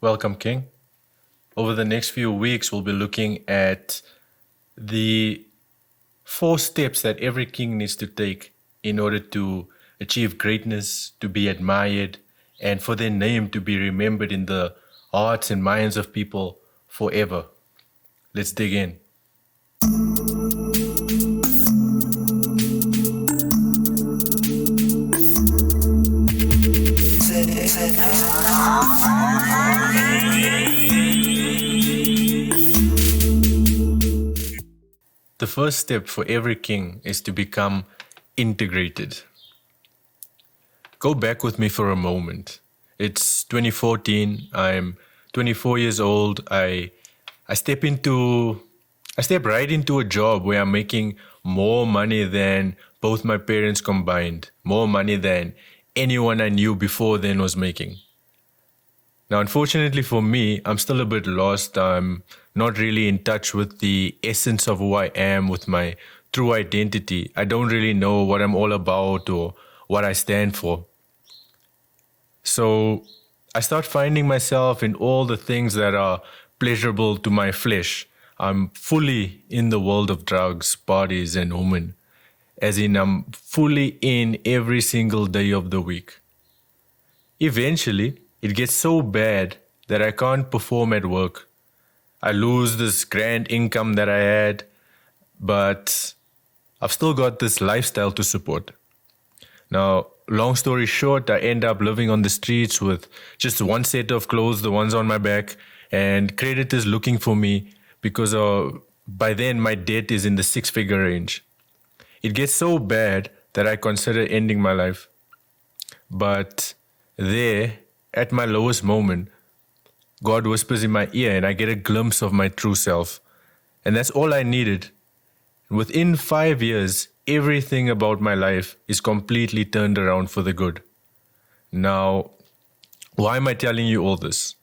Welcome, King. Over the next few weeks, we'll be looking at the 4 steps that every king needs to take in order to achieve greatness, to be admired, and for their name to be remembered in the hearts and minds of people forever. Let's dig in. The first step for every king is to become integrated. Go back with me for a moment. It's 2014. I'm 24 years old. I step right into a job where I'm making more money than both my parents combined, more money than anyone I knew before then was making. Now, unfortunately for me, I'm still a bit lost. I'm not really in touch with the essence of who I am, with my true identity. I don't really know what I'm all about or what I stand for. So I start finding myself in all the things that are pleasurable to my flesh. I'm fully in the world of drugs, parties, and women. As in, I'm fully in every single day of the week. Eventually, it gets so bad that I can't perform at work. I lose this grand income that I had, but I've still got this lifestyle to support. Now, long story short, I end up living on the streets with just one set of clothes, the ones on my back, and creditors looking for me because by then my debt is in the 6-figure range. It gets so bad that I consider ending my life. But there, at my lowest moment, God whispers in my ear and I get a glimpse of my true self. And that's all I needed. Within 5 years, everything about my life is completely turned around for the good. Now, why am I telling you all this?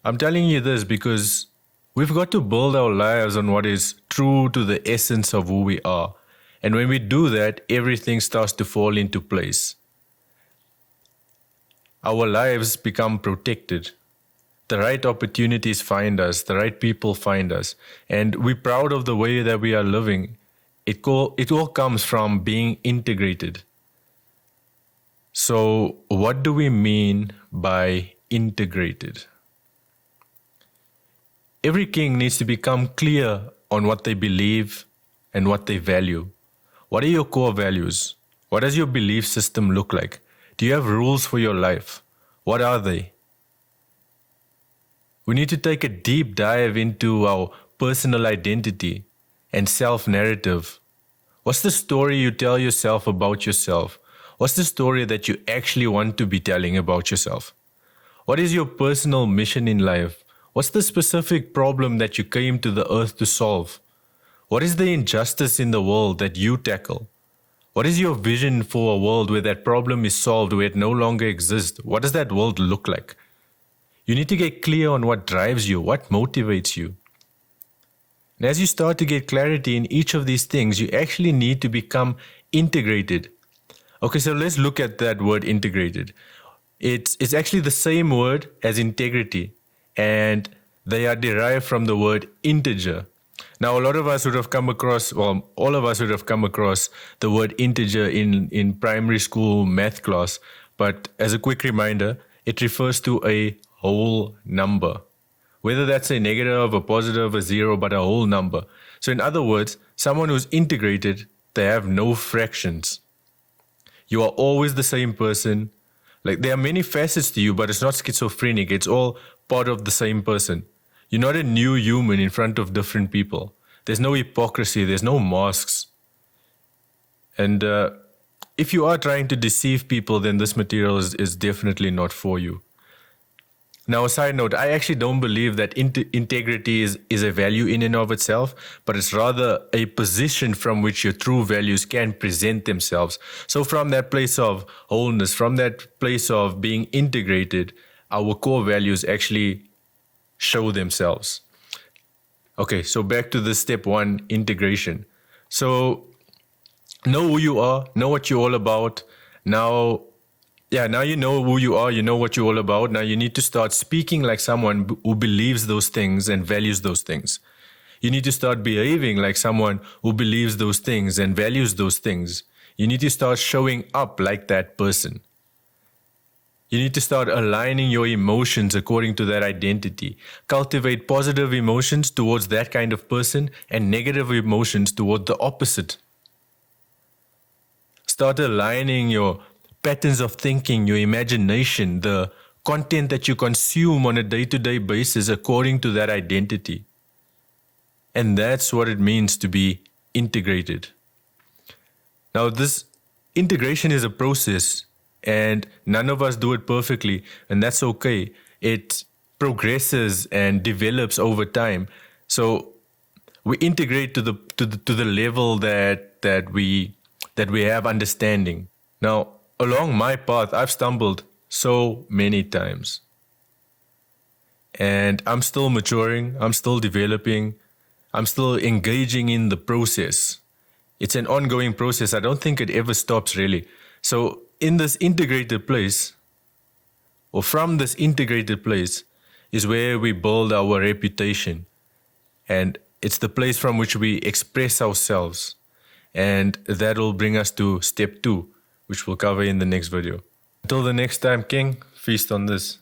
I'm telling you this because we've got to build our lives on what is true to the essence of who we are. And when we do that, everything starts to fall into place. Our lives become protected. The right opportunities find us, the right people find us, and we're proud of the way that we are living. It all comes from being integrated. So, what do we mean by integrated? Every king needs to become clear on what they believe and what they value. What are your core values? What does your belief system look like? Do you have rules for your life? What are they? We need to take a deep dive into our personal identity and self-narrative. What's the story you tell yourself about yourself? What's the story that you actually want to be telling about yourself? What is your personal mission in life? What's the specific problem that you came to the earth to solve? What is the injustice in the world that you tackle? What is your vision for a world where that problem is solved, where it no longer exists? What does that world look like? You need to get clear on what drives you, what motivates you. And as you start to get clarity in each of these things, you actually need to become integrated. Okay, so let's look at that word integrated. It's actually the same word as integrity, and they are derived from the word integer. Now, a lot of us would have come across, well, all of us would have come across the word integer in primary school math class. But as a quick reminder, it refers to a whole number. Whether that's a negative, a positive, a zero, but a whole number. So in other words, someone who's integrated, they have no fractions. You are always the same person. Like, there are many facets to you, but it's not schizophrenic. It's all part of the same person. You're not a new human in front of different people. There's no hypocrisy. There's no masks. And if you are trying to deceive people, then this material is definitely not for you. Now, a side note, I actually don't believe that integrity is a value in and of itself, but it's rather a position from which your true values can present themselves. So from that place of wholeness, from that place of being integrated, our core values actually show themselves. Okay, so back to the step 1, integration. So know who you are, know what you're all about. Now Yeah, now you know who you are, you know what you're all about. Now you need to start speaking like someone who believes those things and values those things. You need to start behaving like someone who believes those things and values those things. You need to start showing up like that person. You need to start aligning your emotions according to that identity. Cultivate positive emotions towards that kind of person and negative emotions toward the opposite. Start aligning your patterns of thinking, your imagination, the content that you consume on a day-to-day basis according to that identity. And that's what it means to be integrated. Now, this integration is a process, and none of us do it perfectly, and that's okay. It progresses and develops over time. So we integrate to the level that we have understanding. Now, along my path, I've stumbled so many times, and I'm still maturing. I'm still developing. I'm still engaging in the process. It's an ongoing process. I don't think it ever stops, really. So, in this integrated place, or from this integrated place, is where we build our reputation. And it's the place from which we express ourselves. And that will bring us to step 2, which we'll cover in the next video. Until the next time, King, feast on this.